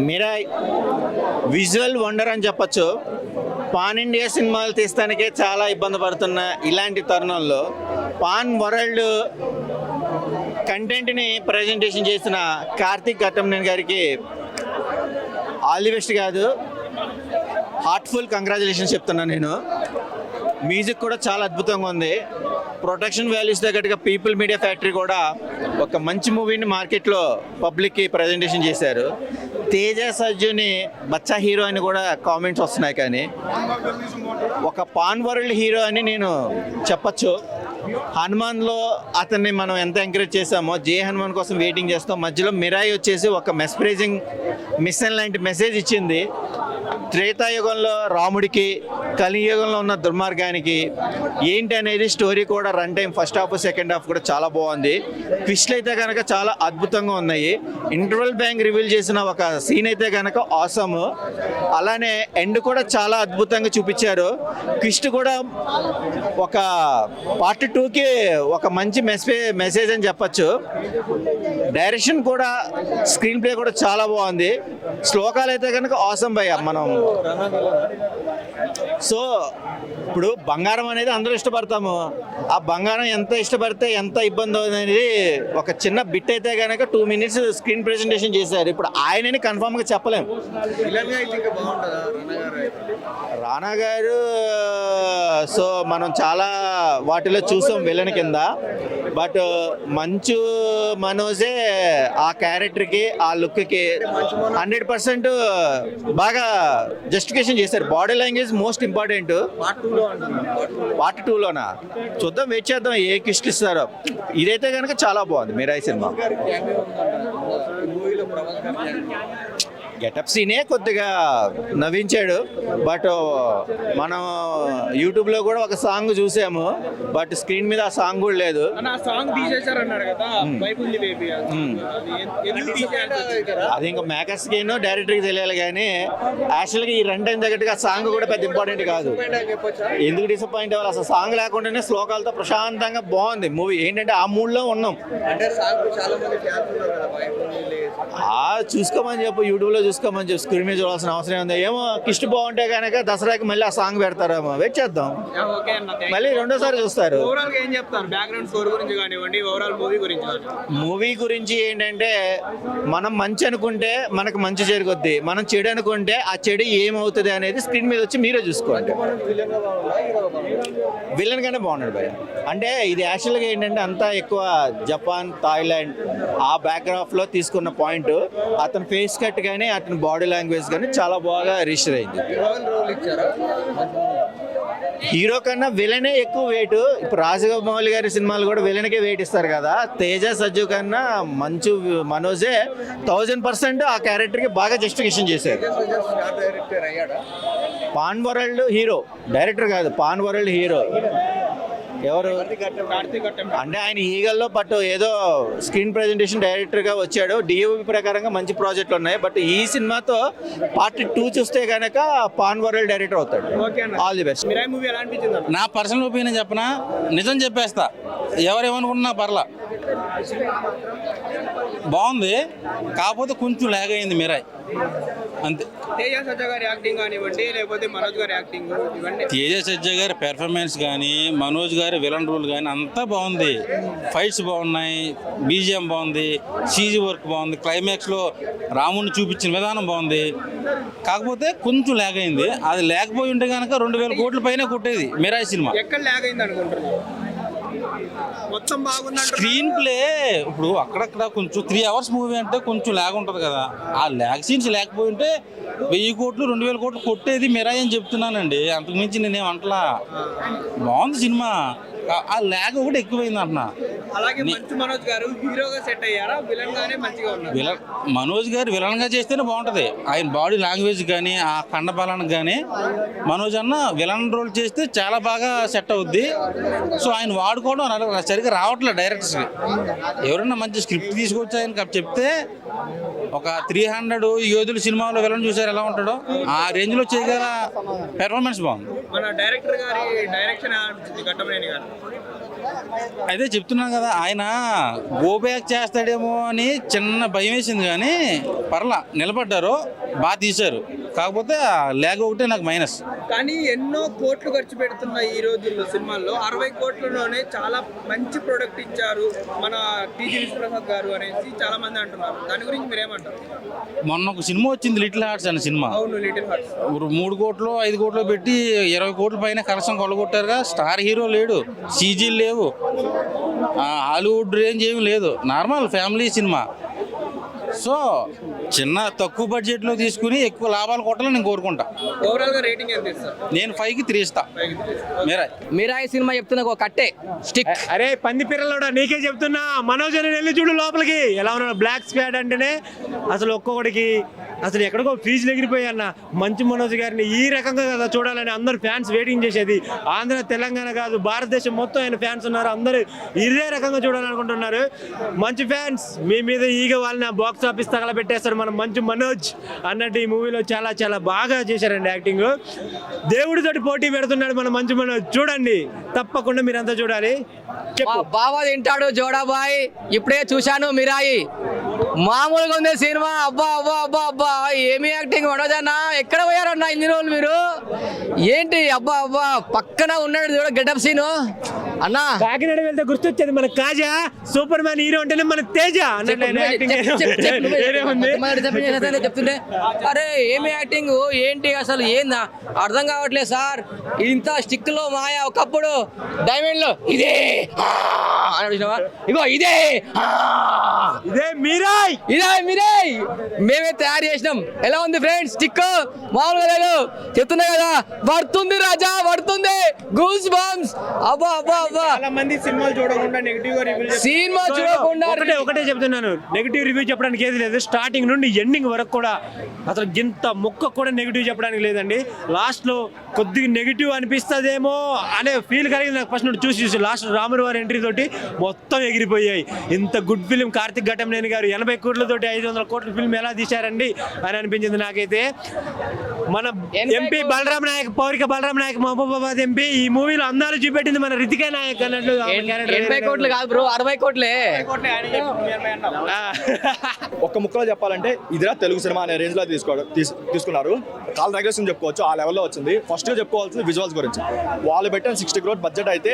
Mirai visual wonder అని చెప్పచ్చు. Pan India సినిమాలు తీస్తానికే చాలా ఇబ్బంది పడుతున్న ఇలాంటి తరుణంలో పాన్ వరల్డ్ కంటెంట్ని ప్రజెంటేషన్ చేసిన కార్తీక్ ఘట్టమనేని గారికి ఆల్ ది బెస్ట్ కాదు, హార్ట్ఫుల్ కంగ్రాచులేషన్స్ చెప్తున్నాను నేను. మ్యూజిక్ కూడా చాలా అద్భుతంగా ఉంది. ప్రొటెక్షన్ వాల్యూస్ తగ్గట్టుగా పీపుల్ మీడియా ఫ్యాక్టరీ కూడా ఒక మంచి మూవీని మార్కెట్లో పబ్లిక్కి ప్రజెంటేషన్ చేశారు. తేజ సజ్జుని బచ్చా హీరో అని కూడా కామెంట్స్ వస్తున్నాయి, కానీ ఒక పాన్ వరల్డ్ హీరో అని నేను చెప్పచ్చు. హనుమాన్లో అతన్ని మనం ఎంత ఎంకరేజ్ చేసామో జే హనుమాన్ కోసం వెయిటింగ్ చేస్తాం. మధ్యలో మిరాయి వచ్చేసి ఒక మెస్ప్రైజింగ్ మిషన్ లాంటి మెసేజ్ ఇచ్చింది. త్రేతాయుగంలో రాముడికి, కలియుగంలో ఉన్న దుర్మార్గానికి ఏంటి అనేది స్టోరీ కూడా run time first half second half కూడా చాలా బాగుంది. ట్విస్ట్లు అయితే కనుక చాలా అద్భుతంగా ఉన్నాయి. ఇంటర్వల్ బ్యాంక్ రివీల్ చేసిన ఒక సీన్ అయితే కనుక ఆసమ్, అలానే ఎండ్ కూడా చాలా అద్భుతంగా చూపించారు. ట్విస్ట్ కూడా ఒక పార్ట్ 2కి ఒక మంచి మెసేజ్ అని చెప్పచ్చు. డైరెక్షన్ కూడా స్క్రీన్ ప్లే కూడా చాలా బాగుంది. శ్లోకాలు అయితే కనుక ఆసమ్ భయ్య. మనం సో ఇప్పుడు బంగారం అనేది అందరూ ఇష్టపడతాము. ఆ బంగారం ఎంత ఇష్టపడితే ఎంత ఇబ్బంది అనేది ఒక చిన్న బిట్ అయితే కనుక 2 minutes స్క్రీన్ ప్రెజెంటేషన్ చేశారు. ఇప్పుడు ఆయనని కన్ఫామ్గా చెప్పలేము. రానా గారు సో మనం చాలా వాటిలో చూసాం విలన్ కింద. బట్ మంచు మనోజే ఆ క్యారెక్టర్కి, ఆ లుక్కి 100% బాగా జస్టిఫికేషన్ చేశారు. Body language most important. Part 2లోనా చూద్దాం, వెయిట్ చేద్దాం ఏ కిస్ట్ ఇస్తారో. ఇదైతే కనుక చాలా బాగుంది మిరాయి సినిమా. గెటప్ సీనే కొద్దిగా నవ్వించాడు. బట్ మనం యూట్యూబ్లో కూడా ఒక సాంగ్ చూసాము, బట్ స్క్రీన్ మీద ఆ సాంగ్ కూడా లేదు. అది ఇంకా మేకర్స్కి డైరెక్టర్కి తెలియాలి, కానీ యాక్చువల్గా ఈ రన్ టైం తగ్గట్టుగా సాంగ్ కూడా పెద్ద ఇంపార్టెంట్ కాదు. ఎందుకు డిసప్పాయింట్ అవ్వాలి? అసలు సాంగ్ లేకుండానే శ్లోకాలతో ప్రశాంతంగా బాగుంది మూవీ. ఏంటంటే ఆ మూడ్లో ఉన్నాం. చూసుకోమని చెప్పు, యూట్యూబ్లో చూసుకోమని చెప్పు, స్క్రీన్ మీద చూడాల్సిన అవసరం ఉంది. ఏమో కిస్ట్ బాగుంటే కనుక దసరాకి మళ్ళీ ఆ సాంగ్ పెడతారేమో, వెయిట్ చేద్దాం. మళ్ళీ రెండోసారి చూస్తారు. మూవీ గురించి ఏంటంటే మనం మంచి అనుకుంటే మనకు మంచి జరుగుద్ది, మనం చెడు అనుకుంటే ఆ చెడు ఏమవుతుంది అనేది స్క్రీన్ మీద వచ్చి మీరే చూసుకోండి. విలన్ గానే బాగున్నాడు భయ. అంటే ఇది యాక్చువల్గా ఏంటంటే అంతా ఎక్కువ జపాన్, థాయిలాండ్ ఆ బ్యాక్గ్రాఫ్లో తీసుకున్న పాయింట్. అతని ఫేస్ కట్ కానీ అతని బాడీ లాంగ్వేజ్ కానీ చాలా బాగా రిజిస్టర్ అయింది. హీరో కన్నా విలనే ఎక్కువ వెయిట్. ఇప్పుడు రాజమౌళి గారి సినిమాలు కూడా విలన్కే వెయిట్ ఇస్తారు కదా. తేజ సజ్జు కన్నా మంచు మనోజే 1000% ఆ క్యారెక్టర్కి బాగా జస్టిఫికేషన్ చేశారు. పాన్ వరల్డ్ హీరో, డైరెక్టర్ కాదు, పాన్ వరల్డ్ హీరో ఎవరు అంటే ఆయన ఈగల్లో పట్టు ఏదో స్క్రీన్ ప్రెజెంటేషన్ డైరెక్టర్గా వచ్చాడు. డిఓపి ప్రకారంగా మంచి ప్రాజెక్టులు ఉన్నాయి. బట్ ఈ సినిమాతో పార్ట్ 2 చూస్తే కనుక పాన్ వరల్డ్ డైరెక్టర్ అవుతాడు. All the best. నా పర్సనల్ ఒపీనియన్ చెప్పనా, నిజం చెప్పేస్తా, ఎవరేమనుకుంటున్నా పర్లా, బాగుంది. కాకపోతే కొంచెం లాగ్ అయింది మిరాయ్, అంతే. తేజ సజ్జ గారి యాక్టింగ్ కానివ్వండి, లేకపోతే మనోజ్ గారి యాక్టింగ్ ఇవ్వండి. తేజ సజ్జ గారి పెర్ఫార్మెన్స్ కానీ, మనోజ్ గారి విలన్ రోల్ కానీ అంతా బాగుంది. ఫైట్స్ బాగున్నాయి, బీజిఎం బాగుంది, సీజీ వర్క్ బాగుంది, క్లైమాక్స్లో రాముడిని చూపించిన విధానం బాగుంది. కాకపోతే కొంచెం లాగ్ అయింది. అది లేకపోయి ఉంటే కనుక 2000 కోట్ల పైన కొట్టేది మిరాయ్ సినిమా. ఎక్కడ లాగ్ అయింది అనుకుంటారు? మొత్తం బాగుంది. స్క్రీన్ ప్లే ఇప్పుడు అక్కడక్కడ కొంచెం 3 hours మూవీ అంటే కొంచెం ల్యాగ్ ఉంటుంది కదా. ఆ ల్యాగ్ సీన్స్ లేకపోయి ఉంటే 1000 కోట్లు 2000 కోట్లు కొట్టేది మిరాయి అని చెప్తున్నానండి. అంతకుమించి నేనేం అంటలా. బాగుంది సినిమా, ఆ ల్యాగ్ ఒకటి ఎక్కువైంది అంటున్నా. అలాగే మంచు మనోజ్ గారు హీరోగా సెట్ అయ్యారా, విలన్ గానే మంచిగా ఉన్నారు? మనోజ్ గారు విలన్ గా చేస్తేనే బాగుంటది. ఆయన బాడీ లాంగ్వేజ్ కానీ, ఆ కండబలానికి కానీ మనోజ్ అన్న విలన్ రోల్ చేస్తే చాలా బాగా సెట్ అవుద్ది. సో ఆయన వాడుకోవడం సరిగ్గా రావట్లేదు డైరెక్టర్స్కి. ఎవరైనా మంచి స్క్రిప్ట్ తీసుకొచ్చి ఆయన చెప్తే, ఒక 300 యోధుల సినిమాలో విలన్ చూసారు ఎలా ఉంటాడో ఆ రేంజ్లో చేయగల పెర్ఫార్మెన్స్ బాగుంది. మన డైరెక్టర్ గారి డైరెక్షన్ ఘట్టమనేని గారు అయితే చెప్తున్నాను కదా, ఆయన గో బ్యాక్ చేస్తాడేమో అని చిన్న భయం వేసింది, కానీ పర్లా నిలబడ్డారు, బాగా తీశారు. కాకపోతే లేక ఒకటే నాకు మైనస్. కానీ ఎన్నో కోట్లు ఖర్చు పెడుతున్న ఈ రోజుల్లో సినిమాల్లో 60 కోట్లలోనే చాలా మంచి ప్రొడక్ట్ ఇచ్చారు మన టీజీ విశ్వప్రసాద్ గారు అనేసి చాలా మంది అంటున్నారు. దాని గురించి మీరు ఏమంటారు? మొన్న ఒక సినిమా వచ్చింది, లిటిల్ హార్ట్స్ అనే సినిమా. అవును, లిటిల్ హార్ట్స్ 3 కోట్లు 5 కోట్లు పెట్టి 20 కోట్ల పైన కలసం కొలగొట్టారుగా. స్టార్ హీరో లేడు, సీజీలు లేవు, హాలీవుడ్ రేంజ్ ఏమి లేదు, నార్మల్ ఫ్యామిలీ సినిమా. సో చిన్న తక్కువ బడ్జెట్లో తీసుకుని ఎక్కువ లాభాలు కొట్టాలని నేను కోరుకుంటా. ఓవరాల్ గా రేటింగ్ ఎంత ఇస్తారు? నేను 5కి 3 ఇస్తా. మీరాయి సినిమా చెప్తున్నా ఒక కట్టే స్టిక్. అరే పంది పిల్లలోడా, నీకే చెప్తున్నా, మనోజ్ అని వెళ్ళి చూడు లోపలికి ఎలా ఉన్నాడు. బ్లాక్ స్క్వాడ్ అంటేనే అసలు ఒక్కొక్కడికి అసలు ఎక్కడికో ఫీజులు ఎగిరిపోయి అన్న. మంచు మనోజ్ గారిని ఈ రకంగా కదా చూడాలని అందరు ఫ్యాన్స్ వెయిటింగ్ చేసేది. ఆంధ్ర తెలంగాణ కాదు, భారతదేశం మొత్తం ఆయన ఫ్యాన్స్ ఉన్నారు. అందరూ ఇదే రకంగా చూడాలనుకుంటున్నారు. మంచి ఫ్యాన్స్ మీ మీద ఈగ వాళ్ళని బాక్స్ ఆఫీస్ తగలబెట్టేస్తారు మన మంచు మనోజ్ అన్నట్టు. ఈ మూవీలో చాలా చాలా బాగా చేశారండి యాక్టింగ్. దేవుడితోటి పోటీ పెడుతున్నాడు మన మంచు మనోజ్. చూడండి, తప్పకుండా మీరంతా చూడాలి. బాబా తింటాడు జోడాబాయ్. ఇప్పుడే చూశాను మిరాయి, మామూలుగా ఉంది సినిమా. అబ్బా అబ్బా అబ్బా అబ్బా, ఏమి యాక్టింగ్ మనోజ్ అన్న. ఎక్కడ పోయారన్న ఇన్ని రోజులు మీరు? ఏంటి అబ్బా అబ్బా, పక్కన ఉన్నాడు చూడ గెటప్ సీను అన్నా. కాకినాడ వెళ్తే గుర్తొచ్చేది మన కాజా, సూపర్ మ్యాన్ హీరో అంటేనే మన తేజ చెప్తుంటే అరే ఏమి యాక్టింగ్ ఏంటి అసలు ఏందా అర్థం కావట్లేదు సార్. ఇంత స్టిక్ లో మాయా, ఒకప్పుడు డైమండ్ లో ఇదే ఇగో ఇదే మీరాయ్, ఇదే మీరాయ్ మేమే తయారు చేసినాం. ఎలా ఉంది ఫ్రెండ్స్ స్టిక్? మామూలుగా లేదు, చెప్తున్నా కదా, పడుతుంది రాజా పడుతుంది. Goose bumps. అబ్బా అబ్బా అబ్బా. చాలా మంది సినిమాలు చూడకుండా నెగిటివ్ గా రివ్యూ సినిమా చూడకుండా ఒకటే చెప్తున్నాను, నెగిటివ్ రివ్యూ చెప్పడానికి ఏది లేదు. స్టార్టింగ్ నుండి ఎండింగ్ వరకు కూడా అసలు ఇంత మొక్క కూడా నెగిటివ్ చెప్పడానికి లేదండి. లాస్ట్ లో కొద్దిగా నెగిటివ్ అనిపిస్తుందేమో అనే ఫీల్ కలిగింది నాకు ఫస్ట్ నుండి చూసి. లాస్ట్ రాముడు వారి ఎంట్రీ తోటి మొత్తం ఎగిరిపోయాయి. ఇంత గుడ్ ఫిల్మ్ కార్తిక్ ఘటంనేని గారు 80 కోట్లతోటి 500 కోట్ల ఫిల్మ్ ఎలా తీశారండి అని అనిపించింది నాకైతే. మన ఎంపీ బలరాం నాయక్, పౌరిక బలరాం నాయక్, మహబూబాబాద్ ఎంపీ, ఈ మూవీలో అందాలు చూపెట్టింది మన రితికా నాయక్ అన్నట్లు. 80 కోట్లు కాదు బ్రో, 60 కోట్లే. ఒక్క ముక్కలో చెప్పాలంటే ఇదిరా తెలుగు సినిమా అనే రేంజ్ లో తీసుకున్నారు. కాల్ రెగ్యులేషన్ చెప్పుకోవచ్చు, ఆ లెవెల్లో వచ్చింది. ఫస్ట్ గా చెప్పుకోవాల్సింది విజువల్స్ గురించి. వాళ్ళు పెట్టిన 60 crore బడ్జెట్ అయితే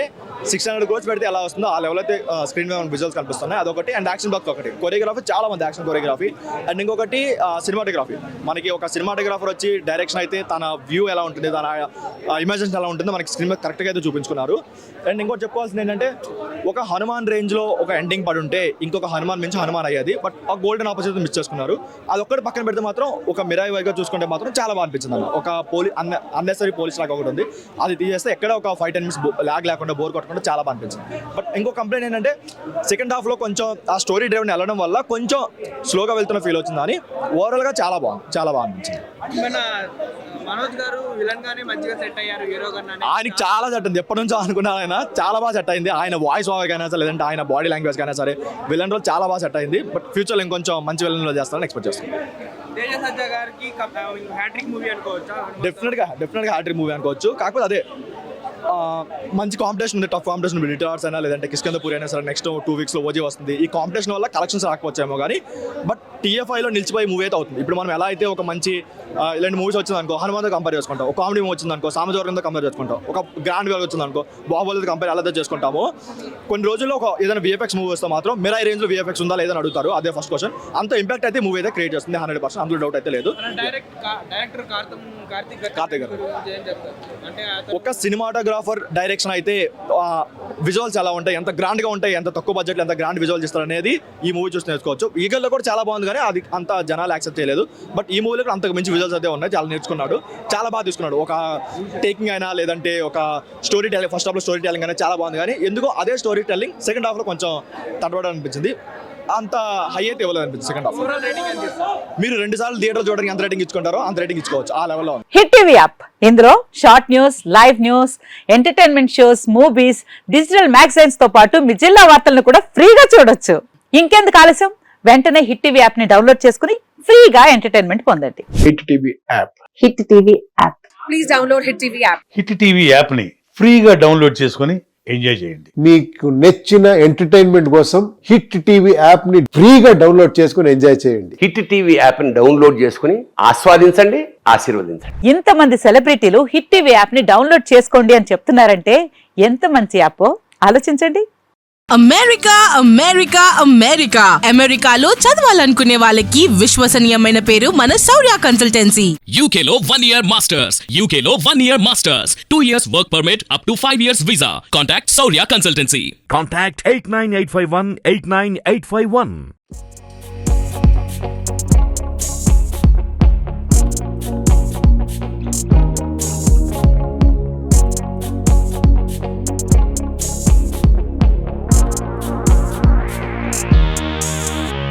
600 crores పెడితే ఎలా వస్తుందో ఆ లెవెల్ అయితే స్క్రీన్ మీద విజువల్స్ కనిపిస్తున్నాయి. అదొకటి. అండ్ యాక్షన్ బ్లాక్ ఒకటి, కొరియోగ్రఫీ చాలా మంది యాక్షన్ కొరియోగ్రఫీ. అండ్ ఇంకొకటి సినిమాటోగ్రఫీ. మనకి ఒక సినిమాటోగ్రాఫర్ వచ్చి డైరెక్షన్ అయితే తన వ్యూ ఎలా ఉంటుంది, తన ఇమాజినేషన్ ఎలా ఉంటుందో మనకి స్క్రీన్ మీద కరెక్ట్గా అయితే చూపించుకున్నారు. అండ్ ఇంకోటి చెప్పుకోవాల్సింది ఏంటంటే, ఒక హనుమాన్ రేంజ్ లో ఒక ఎండింగ్ పడి ఉంటే ఇంకొక హనుమాన్ మించి హనుమాన్ అయ్యేది. బట్ ఆ గోల్డెన్ ఆపర్చునిటీ మిస్ చేసుకున్నారు. అదొక్కటి పక్కన పెడితే మాత్రం ఒక మిరాయి వైగా చూసుకుంటే మాత్రం చాలా బాగా అనిపించింది అన్న. ఒక అన్నెసరీ పోలీస్ లాగా ఒకటి ఉంది, అది తీసేస్తే ఎక్కడ ఒక 5-10 minutes లాగ్ లేకుండా బోర్ కొట్టకుండా చాలా బాగా అనిపించింది. బట్ ఇంకో కంప్లైంట్ ఏంటంటే, సెకండ్ హాఫ్ లో కొంచెం ఆ స్టోరీ డ్రైవ్ వెళ్ళడం వల్ల కొంచెం స్లోగా వెళ్తున్న ఫీల్ వచ్చింది. అని ఓవరాల్ గా చాలా బాగా అనిపించింది. మన మనోజ్ గారు విలన్ గానే మంచిగా సెట్ అయ్యారు హీరో గానే. ఆయనకి చాలా సెట్ అయింది, ఎప్పటి నుంచో అనుకున్నాను. ఆయన చాలా బాగా సెట్ అయింది. ఆయన వాయిస్ ఓవర్ కైనా సరే, లేదంటే ఆయన బాడీ లాంగ్వేజ్ కైనా సరే విలన్ రోల్ చాలా బాగా సెట్ అయింది. బట్ ఫ్యూచర్ లో ఇంకొంచెం మంచి విలన్ రోల్ చేస్తారని ఎక్స్పెక్ట్ చేస్తాను. తేజ సజ్జా గారికి హ్యాట్రిక్ మూవీ అనుకోవచ్చా? డెఫినెట్గా హ్యాట్రిక్ మూవీ అనుకోవచ్చు. కాకపోతే అదే మంచి కాంపిటీషన్ ఉంది, టఫ్ కాంపిటీషన్ ఉంది. లిటిల్ హార్ట్స్ అయినా, లేదంటే కిష్కింధపురి అయినా సరే నెక్స్ట్ 2 weeks లో ఓజీ వస్తుంది. ఈ కాంపిటీషన్ వల్ల కలెక్షన్స్ రాకపోవచ్చేమో కానీ, బట్ TFIలో నిలిచిపోయి మూవీ అయితే అవుతుంది. ఇప్పుడు మనం ఎలా అయితే ఒక మంచి ఇలాంటి మూవీస్ వచ్చింది అనుకో, హనుమాన్తో కంపేర్ చేసుకుంటాం. ఒక కామెడీ మూవీ వచ్చింది అనుకో, సామజవర్గంతో కంపేర్ చేసుకుంటాం. ఒక గ్రాండ్ గా వచ్చింది అనుకో, బాహుబలితో కంపేర్ ఎలా చేసుకుంటాము. కొన్ని రోజుల్లో ఒక ఏదైనా VFX మూవీ వస్తే మాత్రం మిరాయి రేంజ్ లో VFX ఉందా లేదని అడుగుతారు. అదే ఫస్ట్ క్వశ్చన్. అంత ఇంపాక్ట్ అయితే మూవీ అయితే క్రియేట్ చేస్తుంది 100%, అందులో డౌట్ అయితే లేదు. డైరెక్టర్ కార్తిక్ గారు అంటే ఒక సినిమాటోగ్రాఫర్ డైరెక్షన్ అయితే విజువల్స్ ఎలా ఉంటాయి, ఎంత గ్రాండ్ గా ఉంటాయి, ఎంత తక్కువ బడ్జెట్ ఎంత గ్రాండ్ విజువల్స్ ఇస్తారు అనేది ఈ మూవీ చూసి నేర్చుకోవచ్చు. ఈగల్లో కూడా చాలా బాగుంది, కానీ అది అంత జనాలు యాక్సెప్ట్ చేయలేదు. బట్ ఈ మూవీలో కూడా అంతకు మించి విజువల్స్ అయితే ఉన్నాయి. చాలా నేర్చుకున్నాడు, చాలా బాగా తీసుకున్నాడు. ఒక టేకింగ్ అయినా, లేదంటే ఒక స్టోరీ టెలింగ్, ఫస్ట్ హాఫ్ లో స్టోరీ టెలింగ్ అయినా చాలా బాగుంది. కానీ ఎందుకో అదే స్టోరీ టెలింగ్ సెకండ్ హాఫ్ లో కొంచెం తడబడ అనిపించింది. అంత హై అయితే ఇవ్వలేదు అనిపించింది సెకండ్ హాఫ్. మీరు 2 సార్లు థియేటర్ చూడడానికి ఎంత రేటింగ్ ఇచ్చుకుంటారో అంత రేటింగ్ ఇచ్చుకోవచ్చు, ఆ లెవెల్లో. హిట్ టీవీ యాప్, ఇందులో short news, live news, entertainment shows, movies, digital magazines తో పాటు మీ జిల్లా వార్తలను కూడా ఫ్రీగా చూడొచ్చు. ఇంకెందుకు ఆలస్యం, వెంటనే హిట్ టీవీ యాప్ ని డౌన్లోడ్ చేసుకుని ఫ్రీగా ఎంటర్టైన్మెంట్ పొందండి. Hit TV app. Hit TV app. Please download hit TV app. Hit TV app ని ఫ్రీగా డౌన్లోడ్ చేసుకొని ఎంజాయ్ చేయండి. మీకు నచ్చిన ఎంటర్టైన్మెంట్ కోసం హిట్ టీవీ యాప్ ని ఫ్రీగా డౌన్లోడ్ చేసుకుని ఎంజాయ్ చేయండి. హిట్ టీవీ యాప్ని డౌన్లోడ్ చేసుకుని ఆస్వాదించండి, ఆశీర్వదించండి. ఇంతమంది సెలబ్రిటీలు హిట్ టీవీ యాప్ ని డౌన్లోడ్ చేసుకోండి అని చెప్తున్నారంటే ఎంత మంచి యాప్ ఆలోచించండి. అమెరికా అమెరికా అమెరికా అమెరికాలో చదవాలనుకునే వాళ్ళకి విశ్వసనీయమైన పేరు మన శౌర్య కన్సల్టెన్సీ. UK లో 1 year masters, UK లో 1 year masters, 2 years work permit up to 5 years visa. Contact Saurya Consultancy. Contact 89851 89851.